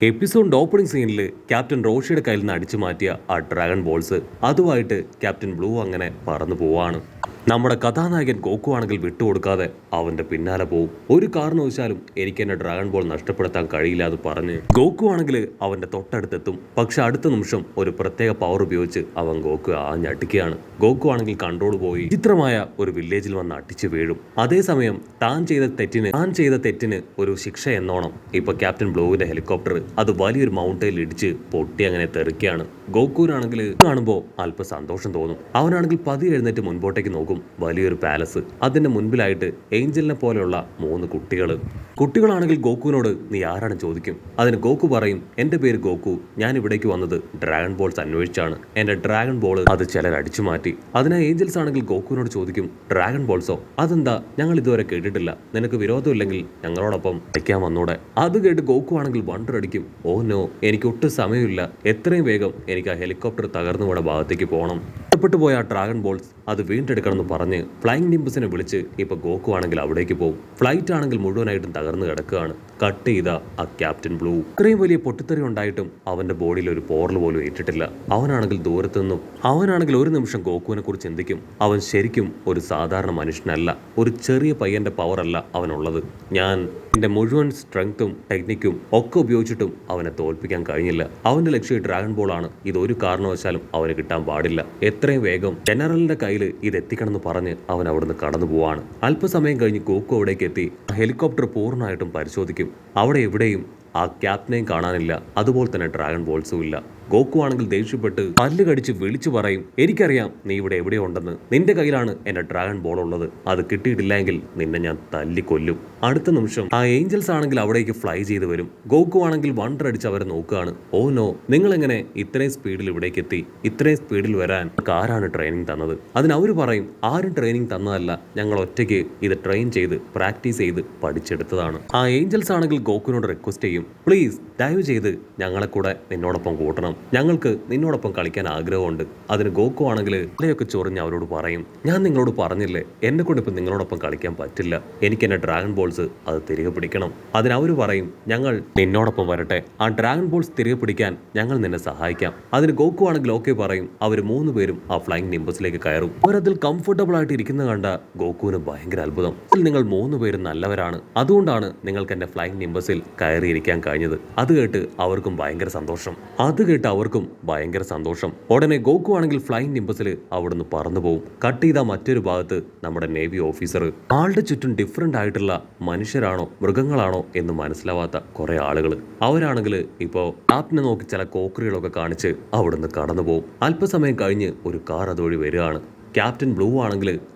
എപ്പിസോഡിന്റെ opening സീനിൽ captain റോഷിയുടെ കയ്യിൽ നിന്ന് അടിച്ചു മാറ്റിയ ആ ഡ്രാഗൺ ബോൾസ് അതുമായിട്ട് ക്യാപ്റ്റൻ ബ്ലൂ അങ്ങനെ പറന്നു പോവാണ്. നമ്മുടെ കഥാനായകൻ ഗോക്കു ആണെങ്കിൽ വിട്ടുകൊടുക്കാതെ അവന്റെ പിന്നാലെ പോവും. ഒരു കാരണവശാലും എനിക്ക് എന്നെ ഡ്രാഗൺ ബോൾ നഷ്ടപ്പെടുത്താൻ കഴിയില്ല എന്ന് പറഞ്ഞ് ഗോക്കു ആണെങ്കിൽ അവന്റെ തൊട്ടടുത്തെത്തും. പക്ഷെ അടുത്ത നിമിഷം ഒരു പ്രത്യേക പവർ ഉപയോഗിച്ച് അവൻ ഗോക്കു ആഞ്ഞടിക്കുകയാണ്. ഗോക്കു ആണെങ്കിൽ കൺട്രോൾ പോയി ചിത്രമായ ഒരു വില്ലേജിൽ വന്ന് അടിച്ചു വീഴും. അതേസമയം താൻ ചെയ്ത തെറ്റിന് ഒരു ശിക്ഷ എന്നോണം ഇപ്പൊ ക്യാപ്റ്റൻ ബ്ലൂവിന്റെ ഹെലികോപ്റ്റർ അത് വലിയൊരു മൗണ്ടനിൽ ഇടിച്ച് പൊട്ടി അങ്ങനെ തെറിക്കുകയാണ്. ഗോക്കുവിനാണെങ്കിൽ കാണുമ്പോൾ അല്പം സന്തോഷം തോന്നും. അവനാണെങ്കിൽ പതി എഴുന്നേറ്റ് മുൻപോട്ടേക്ക് നോക്കും. വലിയൊരു പാലസ്, അതിന്റെ മുൻപിലായിട്ട് ഏഞ്ചലിനെ പോലെയുള്ള 3 കുട്ടികളാണെങ്കിൽ ഗോക്കുവിനോട് നീ ആരാണ് ചോദിക്കും. അതിന് ഗോക്കു പറയും, എന്റെ പേര് ഗോക്കു, ഞാൻ ഇവിടേക്ക് വന്നത് ഡ്രാഗൺ ബോൾസ് അന്വേഷിച്ചാണ്. എന്റെ ഡ്രാഗൺ ബോൾ അത് ചിലർ അടിച്ചു മാറ്റി. അതിന് ഏഞ്ചൽസ് ആണെങ്കിൽ ഗോക്കുവിനോട് ചോദിക്കും, ഡ്രാഗൺ ബോൾസോ? അതെന്താ, ഞങ്ങൾ ഇതുവരെ കേട്ടിട്ടില്ല. നിനക്ക് വിരോധമില്ലെങ്കിൽ ഞങ്ങളോടൊപ്പം കളിക്കാൻ വന്നൂടെ? അത് കേട്ട് ഗോക്കു ആണെങ്കിൽ വണ്ടർ അടിക്കും. ഓ നോ, എനിക്ക് ഒട്ടും സമയമില്ല. എത്രയും വേഗം എനിക്ക് ആ ഹെലികോപ്റ്റർ തകർന്നു പോണ ഭാഗത്തേക്ക് പോകണം. ഇഷ്ടപ്പെട്ടു പോയ ആ ഡ്രാഗൺ ബോൾസ് അത് വീണ്ടെടുക്കണമെന്ന് പറഞ്ഞ് ഫ്ലൈങ് നിംബസിനെ വിളിച്ച് ഇപ്പൊ ഗോക്കു ആണെങ്കിൽ അവിടേക്ക് പോകും. ഫ്ലൈറ്റ് ആണെങ്കിൽ മുഴുവനായിട്ടും തകർന്നു കിടക്കുകയാണ്. കട്ട് ചെയ്ത ആ ക്യാപ്റ്റൻ ബ്ലൂ ഇത്രയും വലിയ പൊട്ടിത്തെറി ഉണ്ടായിട്ടും അവന്റെ ബോഡിയിൽ ഒരു പോറൽ പോലും ഏറ്റിട്ടില്ല. അവനാണെങ്കിൽ ദൂരത്തു നിന്നും ഒരു നിമിഷം ഗോക്കുവിനെ കുറിച്ച് ചിന്തിക്കും. അവൻ ശരിക്കും ഒരു സാധാരണ മനുഷ്യനല്ല, ഒരു ചെറിയ പയ്യന്റെ പവർ അല്ല അവനുള്ളത്. ഞാൻ എന്റെ മുഴുവൻ സ്ട്രെങ്ത്തും ടെക്നിക്കും ഒക്കെ ഉപയോഗിച്ചിട്ടും അവനെ തോൽപ്പിക്കാൻ കഴിഞ്ഞില്ല. അവന്റെ ലക്ഷ്യം ഡ്രാഗൺ ബോൾ ആണ്. ഇതൊരു കാരണവശാലും അവന് കിട്ടാൻ പാടില്ല. എത്രയും വേഗം ജനറലിന്റെ കയ്യിൽ ഇത് എത്തിക്കണമെന്ന് പറഞ്ഞ് അവൻ അവിടുന്ന് കടന്നു പോവാണ്. അല്പസമയം കഴിഞ്ഞ് ഗോക്കു അവിടേക്ക് എത്തി ഹെലികോപ്റ്റർ പൂർണ്ണമായിട്ടും പരിശോധിക്കും. അവിടെ എവിടെയും ആ ക്യാപ്റ്റനെയും കാണാനില്ല, അതുപോലെ തന്നെ ഡ്രാഗൺ ബോൾസും ഇല്ല. ഗോക്കു ആണെങ്കിൽ ദേഷ്യപ്പെട്ട് പല്ല് കടിച്ച് വിളിച്ചു പറയും, എനിക്കറിയാം നീ ഇവിടെ എവിടെയോ ഉണ്ടെന്ന്. നിന്റെ കയ്യിലാണ് എന്റെ ഡ്രാഗൺ ബോൾ ഉള്ളത്. അത് കിട്ടിയിട്ടില്ലെങ്കിൽ നിന്നെ ഞാൻ തല്ലിക്കൊല്ലും. അടുത്ത നിമിഷം ആ ഏഞ്ചൽസ് ആണെങ്കിൽ അവിടേക്ക് ഫ്ലൈ ചെയ്ത് വരും. ഗോക്കു ആണെങ്കിൽ വണ്ടർ അടിച്ച് അവരെ നോക്കുകയാണ്. ഓ നോ, നിങ്ങൾ എങ്ങനെ ഇത്രയും സ്പീഡിൽ ഇവിടേക്ക് എത്തി? ഇത്രയും സ്പീഡിൽ വരാൻ ആരാണ് ട്രെയിനിങ് തന്നത്? അതിന് അവർ പറയും, ആരും ട്രെയിനിങ് തന്നതല്ല, ഞങ്ങൾ ഒറ്റയ്ക്ക് ഇത് ട്രെയിൻ ചെയ്ത് പ്രാക്ടീസ് ചെയ്ത് പഠിച്ചെടുത്തതാണ്. ആ ഏഞ്ചൽസ് ആണെങ്കിൽ ഗോക്കുവിനോട് റിക്വസ്റ്റ് ചെയ്യും, പ്ലീസ് ദയവ് ചെയ്ത് ഞങ്ങളെ കൂടെ നിന്നോടൊപ്പം കൂട്ടണം, ഞങ്ങൾക്ക് നിന്നോടൊപ്പം കളിക്കാൻ ആഗ്രഹമുണ്ട്. അതിന് ഗോക്കു ആണെങ്കിൽ ഇലയൊക്കെ ചൊറിഞ്ഞ് അവരോട് പറയും, ഞാൻ നിങ്ങളോട് പറഞ്ഞില്ലേ, എന്നെ കൊണ്ട് ഇപ്പം നിങ്ങളോടൊപ്പം കളിക്കാൻ പറ്റില്ല. എനിക്ക് എന്നെ ഡ്രാഗൺ ബോൾസ് അത് തിരികെ പിടിക്കണം. അതിന് അവർ പറയും, ഞങ്ങൾ നിന്നോടൊപ്പം വരട്ടെ, ആ ഡ്രാഗൺ ബോൾസ് തിരികെ പിടിക്കാൻ ഞങ്ങൾ നിന്നെ സഹായിക്കാം. അതിന് ഗോക്കു ആണെങ്കിൽ ഓക്കെ പറയും. അവർ 3 പേരും ആ ഫ്ലൈങ് നിംബസിലേക്ക് കയറും. അവരതിൽ കംഫർട്ടബിൾ ആയിട്ട് ഇരിക്കുന്ന കണ്ട ഗോക്കുവിന് ഭയങ്കര അത്ഭുതം. നിങ്ങൾ 3 പേരും നല്ലവരാണ്, അതുകൊണ്ടാണ് നിങ്ങൾക്ക് എന്റെ ഫ്ലൈങ് നിംബസിൽ കയറിയിരിക്കാൻ കഴിഞ്ഞത്. അത് കേട്ട് അവർക്കും ഭയങ്കര സന്തോഷം. ഉടനെ ഗോക്കു ആണെങ്കിൽ ഫ്ലൈങ് നിംബസിൽ അവിടുന്ന് പറന്നു പോകും. കട്ട് ചെയ്ത മറ്റൊരു ഭാഗത്ത് നമ്മുടെ നേവി ഓഫീസർ, ആളുടെ ചുറ്റും ഡിഫറെന്റ് ആയിട്ടുള്ള മനുഷ്യരാണോ മൃഗങ്ങളാണോ എന്ന് മനസ്സിലാവാത്ത കുറെ ആളുകൾ. അവരാണെങ്കിൽ ഇപ്പോ ക്യാപ്റ്റനെ നോക്കി ചില കോക്കറികളൊക്കെ കാണിച്ച് അവിടുന്ന് കടന്നു പോകും. അല്പസമയം കഴിഞ്ഞ് ഒരു കാർ അതുവഴി വരികയാണ്. ക്യാപ്റ്റൻ ബ്ലൂ ആണെങ്കിൽ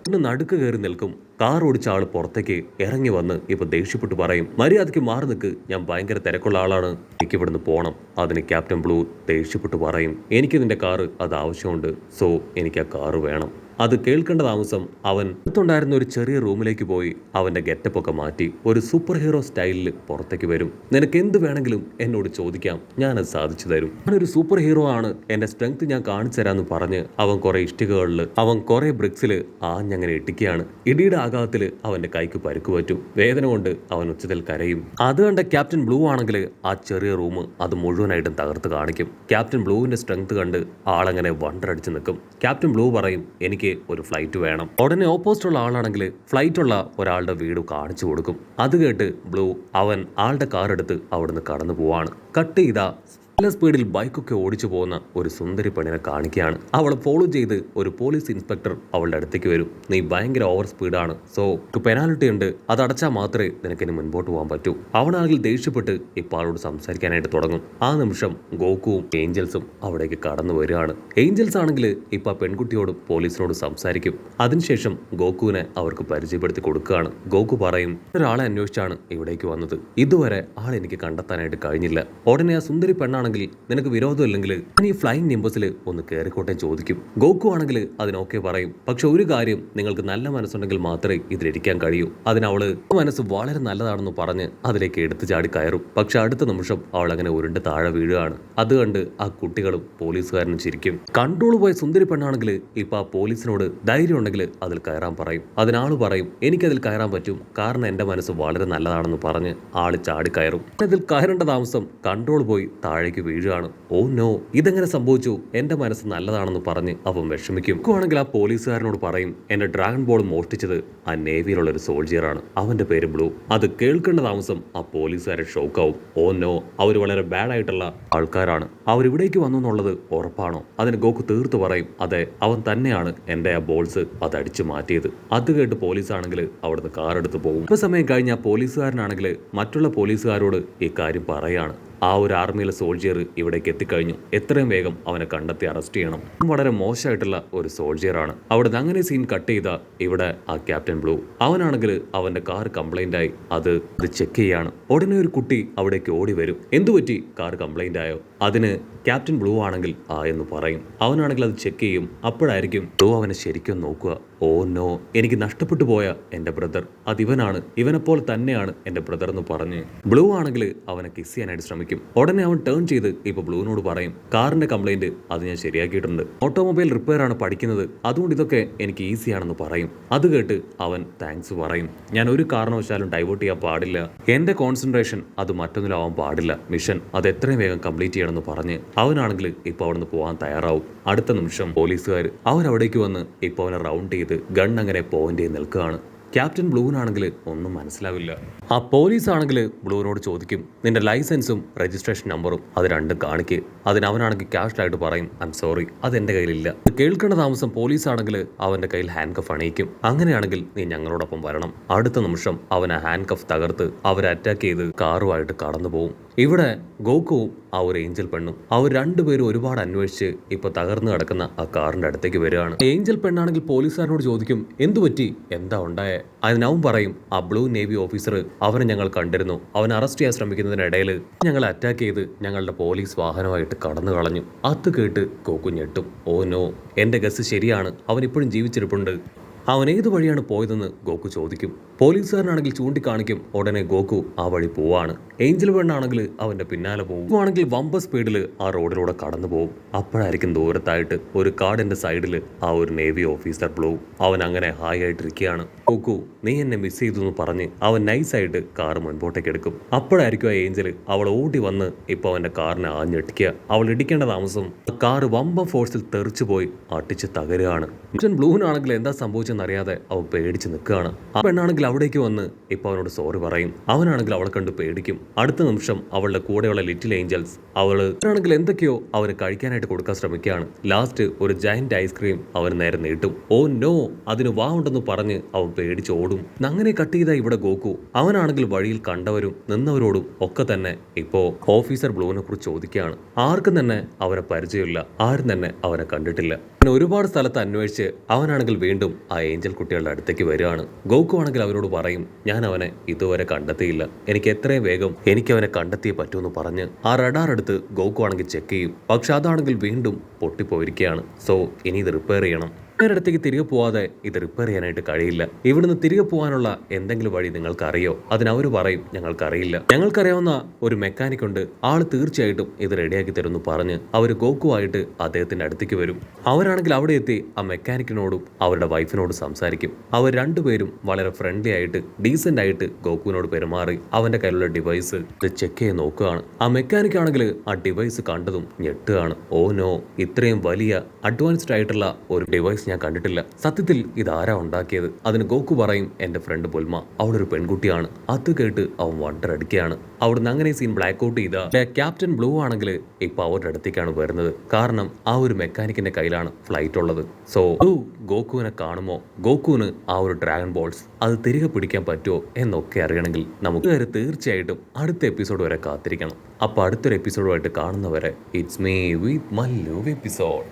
നടുക്ക് കയറി നിൽക്കും. കാർ ഓടിച്ച ആള് പുറത്തേക്ക് ഇറങ്ങി വന്ന് ഇപ്പൊ ദേഷ്യപ്പെട്ട് പറയും, മര്യാദയ്ക്ക് മാറി നിൽക്ക്, ഞാൻ ഭയങ്കര തിരക്കുള്ള ആളാണ്, എനിക്ക് ഇവിടുന്ന് പോകണം. അതിന് ക്യാപ്റ്റൻ ബ്ലൂ ദേഷ്യപ്പെട്ട് പറയും, എനിക്ക് നിന്റെ കാറ് അത് ആവശ്യമുണ്ട്, സോ എനിക്ക് ആ കാറ് വേണം. അത് കേൾക്കേണ്ട താമസം അവൻ അടുത്തുണ്ടായിരുന്ന ഒരു ചെറിയ റൂമിലേക്ക് പോയി അവന്റെ ഗെറ്റപ്പ് ഒക്കെ മാറ്റി ഒരു സൂപ്പർ ഹീറോ സ്റ്റൈലിൽ പുറത്തേക്ക് വരും. നിനക്ക് എന്ത് വേണമെങ്കിലും എന്നോട് ചോദിക്കാം, ഞാനത് സാധിച്ചു തരും. ഞാനൊരു സൂപ്പർ ഹീറോ ആണ്, എന്റെ സ്ട്രെങ്ത് ഞാൻ കാണിച്ചു തരാന്ന് പറഞ്ഞ് അവൻ കുറെ ഇഷ്ടികകളിൽ കുറെ ബ്രിക്സിൽ ആഞ്ഞങ്ങനെ ഇട്ടിക്കുകയാണ്. ഇടിയുടെ ആഘാതത്തിൽ അവന്റെ കൈക്ക് പരുക്ക് പറ്റും. വേദന കൊണ്ട് അവൻ ഉച്ചത്തിൽ കരയും. അത് കണ്ട ക്യാപ്റ്റൻ ബ്ലൂ ആണെങ്കിൽ ആ ചെറിയ റൂം അത് മുഴുവനായിട്ടും തകർത്ത് കാണിക്കും. ക്യാപ്റ്റൻ ബ്ലൂവിന്റെ സ്ട്രെങ്ത് കണ്ട് ആളങ്ങനെ വണ്ടർ അടിച്ച് നിൽക്കും. ക്യാപ്റ്റൻ ബ്ലൂ പറയും, എനിക്ക് ഒരു ഫ്ലൈറ്റ് വേണം. ഉടനെ ഓപ്പോസിറ്റ് ഉള്ള ആളാണെങ്കിൽ ഫ്ലൈറ്റ് ഉള്ള ഒരാളുടെ വീട് കാണിച്ചു കൊടുക്കും. അത് കേട്ട് ബ്ലൂ അവൻ ആളുടെ കാർ എടുത്ത് അവിടുന്ന് കടന്നു പോവാണ്. കട്ട് ചെയ്ത നല്ല സ്പീഡിൽ ബൈക്കൊക്കെ ഓടിച്ചു പോകുന്ന ഒരു സുന്ദരി പെണ്ണിനെ കാണിക്കുകയാണ്. അവളെ ഫോളോ ചെയ്ത് ഒരു പോലീസ് ഇൻസ്പെക്ടർ അവളുടെ അടുത്തേക്ക് വരും. നീ ഭയങ്കര ഓവർ സ്പീഡാണ്, സോ പെനാൽറ്റി ഉണ്ട്, അത് അടച്ചാൽ മാത്രമേ നിനക്കിന് മുൻപോട്ട് പോകാൻ പറ്റൂ. അവനാണെങ്കിൽ ദേഷ്യപ്പെട്ട് ഇപ്പോൾ ആളോട് സംസാരിക്കാനായിട്ട് തുടങ്ങും. ആ നിമിഷം ഗോക്കുവും ഏഞ്ചൽസും അവിടേക്ക് കടന്നു വരികയാണ്. ഏഞ്ചൽസ് ആണെങ്കിൽ ഇപ്പൊ പെൺകുട്ടിയോടും പോലീസിനോടും സംസാരിക്കും. അതിനുശേഷം ഗോക്കുവിനെ അവർക്ക് പരിചയപ്പെടുത്തി കൊടുക്കുകയാണ്. ഗോക്കു പറയും, ഒരാളെ അന്വേഷിച്ചാണ് ഇവിടേക്ക് വന്നത്, ഇതുവരെ ആളെനിക്ക് കണ്ടെത്താനായിട്ട് കഴിഞ്ഞില്ല. ഉടനെ ആ സുന്ദരി പെണ്ണാണ് ആണെങ്കിൽ നിനക്ക് വിരോധമില്ലെങ്കിൽ ഞാൻ ഈ ഫ്ലൈയിങ് നിംബസിൽ ഒന്ന് കയറിക്കോട്ടെ ചോദിക്കും. ഗോക്കു ആണെങ്കിൽ അതിനൊക്കെ പറയും. പക്ഷെ ഒരു കാര്യം, നിങ്ങൾക്ക് നല്ല മനസ്സുണ്ടെങ്കിൽ മാത്രമേ ഇതിലിരിക്കാൻ കഴിയൂ. അതിനവള് മനസ്സ് വളരെ നല്ലതാണെന്ന് പറഞ്ഞ് അതിലേക്ക് എടുത്തു ചാടി കയറും. പക്ഷെ അടുത്ത നിമിഷം അവൾ അങ്ങനെ ഉരുണ്ട് താഴെ വീഴുകയാണ്. അത് കണ്ട് ആ കുട്ടികളും പോലീസുകാരനും ചിരിക്കും. കൺട്രോൾ പോയ സുന്ദരി പെണ്ണാണെങ്കിൽ ഇപ്പൊ ആ പോലീസിനോട് ധൈര്യം ഉണ്ടെങ്കിൽ അതിൽ കയറാൻ പറയും. അതിനാള് പറയും എനിക്കതിൽ കയറാൻ പറ്റും, കാരണം എന്റെ മനസ്സ് വളരെ നല്ലതാണെന്ന് പറഞ്ഞ് ആള് ചാടി കയറും. അതിൽ കയറേണ്ട താമസം കൺട്രോൾ പോയി താഴേക്ക് വീഴുകയാണ്. ഓ നോ, ഇതെങ്ങനെ സംഭവിച്ചു? എന്റെ മനസ്സ് നല്ലതാണെന്ന് പറഞ്ഞ് അവൻ വിഷമിക്കും. ആണെങ്കിൽ ആ പോലീസുകാരനോട് പറയും എന്റെ ഡ്രാഗൺ ബോൾ മോഷ്ടിച്ചത് ആ നേവിയിലുള്ള ഒരു സോൾജിയറാണ്, അവന്റെ പേര് ബ്ലൂ. അത് കേൾക്കേണ്ട താമസം ആ പോലീസുകാരെ ഷോക്കാവും. ഓ നോ, അവർ വളരെ ബാഡ് ആയിട്ടുള്ള ആൾക്കാരാണ്, അവരിവിടേക്ക് വന്നു എന്നുള്ളത് ഉറപ്പാണോ? അതിന് ഗോക്കു തീർത്ത് പറയും അതെ, അവൻ തന്നെയാണ് എന്റെ ആ ബോൾസ് അത് അടിച്ചു മാറ്റിയത്. അത് കേട്ട് പോലീസാണെങ്കിൽ അവിടുന്ന് കാറെടുത്ത് പോകും. ഇപ്പൊ സമയം കഴിഞ്ഞ പോലീസുകാരനാണെങ്കിൽ മറ്റുള്ള പോലീസുകാരോട് ഈ കാര്യം പറയാണ്. ആ ഒരു ആർമിയിലെ സോൾജിയർ ഇവിടേക്ക് എത്തിക്കഴിഞ്ഞു, എത്രയും വേഗം അവനെ കണ്ടെത്തി അറസ്റ്റ് ചെയ്യണം. വളരെ മോശമായിട്ടുള്ള ഒരു സോൾജിയറാണ്. അവിടെ അങ്ങനെ സീൻ കട്ട് ചെയ്ത ഇവിടെ ആ ക്യാപ്റ്റൻ ബ്ലൂ അവനാണെങ്കിൽ അവന്റെ കാർ കംപ്ലൈന്റ് ആയി അത് ചെക്ക് ചെയ്യാണ്. ഉടനെ ഒരു കുട്ടി അവിടേക്ക് ഓടി വരും. എന്തുപറ്റി, കാർ കംപ്ലൈന്റ് ആയോ? അതിന് ക്യാപ്റ്റൻ ബ്ലൂ ആണെങ്കിൽ എന്ന് പറയും. അവനാണെങ്കിൽ അത് ചെക്ക് ചെയ്യും. അപ്പോഴായിരിക്കും ബ്ലൂ അവനെ ശരിക്കും നോക്കുക. ഓ നോ, എനിക്ക് നഷ്ടപ്പെട്ടു പോയ എന്റെ ബ്രദർ അതിവനാണ്, ഇവനെപ്പോലെ തന്നെയാണ് എന്റെ ബ്രദർ എന്ന് പറഞ്ഞ് ബ്ലൂ ആണെങ്കിൽ അവനെ കിസ് ചെയ്യാനായിട്ട് ശ്രമിക്കും. ഉടനെ അവൻ ടേൺ ചെയ്ത് ഇപ്പൊ ബ്ലൂവിനോട് പറയും കാറിന്റെ കംപ്ലൈന്റ് അത് ഞാൻ ശരിയാക്കിയിട്ടുണ്ട്, ഓട്ടോമൊബൈൽ റിപ്പയർ ആണ് പഠിക്കുന്നത്, അതുകൊണ്ട് ഇതൊക്കെ എനിക്ക് ഈസി ആണെന്ന് പറയും. അത് കേട്ട് അവൻ താങ്ക്സ് പറയും. ഞാൻ ഒരു കാരണവശാലും ഡൈവേർട്ട് ചെയ്യാൻ പാടില്ല, എന്റെ കോൺസെൻട്രേഷൻ അത് മറ്റൊന്നിലാവാൻ പാടില്ല, മിഷൻ അത് എത്രയും വേഗം കംപ്ലീറ്റ് ചെയ്യണമെന്ന് പറഞ്ഞ് അവനാണെങ്കിൽ ഇപ്പൊ അവിടുന്ന് പോകാൻ തയ്യാറാവും. അടുത്ത നിമിഷം പോലീസുകാർ അവരവിടേക്ക് വന്ന് ഇപ്പൊ അവനെ റൗണ്ട് ചെയ്ത് ഗൺ അങ്ങനെ പോയിന്റ് ചെയ്ത് നിൽക്കുകയാണ്. ക്യാപ്റ്റൻ ബ്ലൂവിനാണെങ്കിൽ ഒന്നും മനസ്സിലാവില്ല. ആ പോലീസ് ആണെങ്കിൽ ബ്ലൂവിനോട് ചോദിക്കും നിന്റെ ലൈസൻസും രജിസ്ട്രേഷൻ നമ്പറും അത് രണ്ടും കാണിക്ക്. അതിനവനാണെങ്കിൽ ക്യാഷ്ലായിട്ട് പറയും ഐ എം സോറി, അത് എന്റെ കയ്യിലില്ല. കേൾക്കേണ്ട താമസം പോലീസ് ആണെങ്കിൽ അവന്റെ കയ്യിൽ ഹാൻഡ് കഫ് അണിയിക്കും. അങ്ങനെയാണെങ്കിൽ നീ ഞങ്ങളോടൊപ്പം വരണം. അടുത്ത നിമിഷം അവൻ ആ ഹാൻഡ് കഫ് തകർത്ത് അവരെ അറ്റാക്ക് ചെയ്ത് കാറുമായിട്ട് കടന്നു പോകും. ഇവിടെ ഗോക്കുവും ആ ഒരു ഏഞ്ചൽ പെണ്ണും അവർ രണ്ടുപേരും ഒരുപാട് അന്വേഷിച്ച് ഇപ്പൊ തകർന്നു കിടക്കുന്ന ആ കാറിന്റെ അടുത്തേക്ക് വരികയാണ്. ഏഞ്ചൽ പെണ്ണാണെങ്കിൽ പോലീസുകാരനോട് ചോദിക്കും എന്തുപറ്റി, എന്താ ഉണ്ടായേ? അതിനവൻ പറയും ആ ബ്ലൂ നേവി ഓഫീസർ അവനെ ഞങ്ങൾ കണ്ടിരുന്നു, അവൻ അറസ്റ്റ് ചെയ്യാൻ ശ്രമിക്കുന്നതിനിടയിൽ ഞങ്ങൾ അറ്റാക്ക് ചെയ്ത് ഞങ്ങളുടെ പോലീസ് വാഹനമായിട്ട് കടന്നു കളഞ്ഞു. അത് കേട്ട് ഗോക്കു ഞെട്ടും. ഓ നോ, എന്റെ ഗസ് ശരിയാണ്, അവൻ ഇപ്പോഴും ജീവിച്ചിരിപ്പുണ്ട്. അവൻ ഏത് വഴിയാണ് പോയതെന്ന് ഗോക്കു ചോദിക്കും. പോലീസുകാരനാണെങ്കിൽ ചൂണ്ടിക്കാണിക്കും. ഉടനെ ഗോക്കു ആ വഴി പോവാണ്. ഏഞ്ചൽ പെണ്ണാണെങ്കിൽ അവന്റെ പിന്നാലെ പോകും. ആണെങ്കിൽ വമ്പ സ്പീഡിൽ ആ റോഡിലൂടെ കടന്നു പോകും. അപ്പോഴായിരിക്കും ദൂരത്തായിട്ട് ഒരു കാടിന്റെ സൈഡിൽ ആ ഒരു നേവി ഓഫീസർ ബ്ലൂ അവൻ അങ്ങനെ ഹായ് ആയിട്ടിരിക്കുകയാണ്. ഗോക്കു നീ എന്നെ മിസ് ചെയ്തു എന്ന് പറഞ്ഞ് അവൻ നൈസായിട്ട് കാർ മുൻപോട്ടേക്ക് എടുക്കും. അപ്പോഴായിരിക്കും ആ ഏഞ്ചൽ അവൾ ഓടി വന്ന് ഇപ്പൊ അവന്റെ കാറിനെ ആഞ്ഞടിക്കുക. അവൾ ഇടിക്കേണ്ട താമസം കാർ വമ്പ ഫോഴ്സിൽ തെറിച്ചു പോയി അടിച്ച് തകരുകയാണ്. ബ്ലൂവിനാണെങ്കിൽ എന്താ സംഭവിച്ചെന്നറിയാതെ അവൻ പേടിച്ച് നിൽക്കുകയാണ്. ആ പെണ്ണാണെങ്കിൽ അവിടേക്ക് വന്ന് ഇപ്പൊ അവനോട് സോറി പറയും. അവനാണെങ്കിൽ അവളെ കണ്ട് പേടിക്കും. അടുത്ത നിമിഷം അവളുടെ കൂടെയുള്ള ലിറ്റിൽ ഏഞ്ചൽസ് അവനാണെങ്കിൽ എന്തൊക്കെയോ അവന് കഴിക്കാനായിട്ട് കൊടുക്കാൻ ശ്രമിക്കുകയാണ്. ലാസ്റ്റ് ഒരു ജയന്റ് ഐസ്ക്രീം അവന് നേരെ നീട്ടും. ഓ നോ, അതിന് വാ ഉണ്ടെന്ന് പറഞ്ഞ് അവൻ പേടിച്ച് ഓടും. അങ്ങനെ കട്ട് ചെയ്ത ഇവിടെ ഗോക്കു അവനാണെങ്കിൽ വഴിയിൽ കണ്ടവരും നിന്നവരോടും ഒക്കെ തന്നെ ഇപ്പോ ഓഫീസർ ബ്ലൂവിനെ കുറിച്ച് ചോദിക്കുകയാണ്. ആർക്കും തന്നെ അവനെ പരിചയമില്ല, ആരും തന്നെ അവനെ കണ്ടിട്ടില്ല. ഒരുപാട് സ്ഥലത്ത് അന്വേഷിച്ച് അവനാണെങ്കിൽ വീണ്ടും ആ ഏഞ്ചൽ കുട്ടികളുടെ അടുത്തേക്ക് വരികയാണ്. ഗോക്കു ആണെങ്കിൽ അവരോട് പറയും ഞാൻ അവനെ ഇതുവരെ കണ്ടെത്തിയില്ല, എനിക്ക് എത്രയും വേഗം എനിക്ക് അവനെ കണ്ടെത്തിയേ പറ്റൂന്ന് പറഞ്ഞ് ആ റഡാർ എടുത്ത് ഗോക്കു ആണെങ്കിൽ ചെക്ക് ചെയ്യും. പക്ഷെ അതാണെങ്കിൽ വീണ്ടും പൊട്ടിപ്പോയിരിക്കുകയാണ്. സോ ഇനി ഇത് റിപ്പയർ ചെയ്യണം. അടുത്തേക്ക് തിരികെ പോവാതെ ഇത് റിപ്പയർ ചെയ്യാനായിട്ട് കഴിയില്ല. ഇവിടുന്ന് തിരികെ പോകാനുള്ള എന്തെങ്കിലും വഴി നിങ്ങൾക്ക് അറിയോ? അതിനവർ പറയും ഞങ്ങൾക്കറിയില്ല, ഞങ്ങൾക്കറിയാവുന്ന ഒരു മെക്കാനിക് ഉണ്ട്, ആള് തീർച്ചയായിട്ടും ഇത് റെഡിയാക്കി തരുമെന്ന് പറഞ്ഞ് അവർ ഗോക്കുവായിട്ട് അദ്ദേഹത്തിന്റെ അടുത്തേക്ക് വരും. അവരാണെങ്കിൽ അവിടെ എത്തി ആ മെക്കാനിക്കിനോടും അവരുടെ വൈഫിനോടും സംസാരിക്കും. അവർ രണ്ടുപേരും വളരെ ഫ്രണ്ട്ലി ആയിട്ട് ഡീസന്റ് ആയിട്ട് ഗോക്കുവിനോട് പെരുമാറി അവന്റെ കയ്യിലുള്ള ഡിവൈസ് ഇത് ചെക്ക് ചെയ്ത് നോക്കുകയാണ്. ആ മെക്കാനിക് ആണെങ്കിൽ ആ ഡിവൈസ് കണ്ടതും ഞെട്ടുകയാണ്. ഓ നോ, ഇത്രയും വലിയ അഡ്വാൻസ്ഡ് ആയിട്ടുള്ള ഒരു ഡിവൈസ് ഞാൻ കണ്ടിട്ടില്ല, സത്യത്തിൽ ഇതാരാ ഉണ്ടാക്കിയത്? അതിന് ഗോക്കു പറയും എന്റെ ഫ്രണ്ട് ബുൽമ, അവളൊരു പെൺകുട്ടിയാണ്. അത് കേട്ട് അവൻ വണ്ടർ അടിക്കുകയാണ്. അവിടുന്ന് അങ്ങനെ സീൻ ബ്ലാക്ക് ഔട്ട് ചെയ്ത ക്യാപ്റ്റൻ ബ്ലൂ ആണെങ്കിൽ ഇപ്പൊ അവരുടെ അടുത്തേക്കാണ് വരുന്നത്. കാരണം ആ ഒരു മെക്കാനിക്കിന്റെ കയ്യിലാണ് ഫ്ലൈറ്റ് ഉള്ളത്. സോ ഗോക്കുവിനെ കാണുമോ, ഗോക്കുവിന് ആ ഒരു ഡ്രാഗൺ ബോൾസ് അത് തിരികെ പിടിക്കാൻ പറ്റുമോ എന്നൊക്കെ അറിയണമെങ്കിൽ നമുക്ക് തീർച്ചയായിട്ടും അടുത്ത എപ്പിസോഡ് വരെ കാത്തിരിക്കണം. അപ്പൊ അടുത്തൊരു എപ്പിസോഡുമായിട്ട് കാണുന്നവരെ it's me with Mallu episode.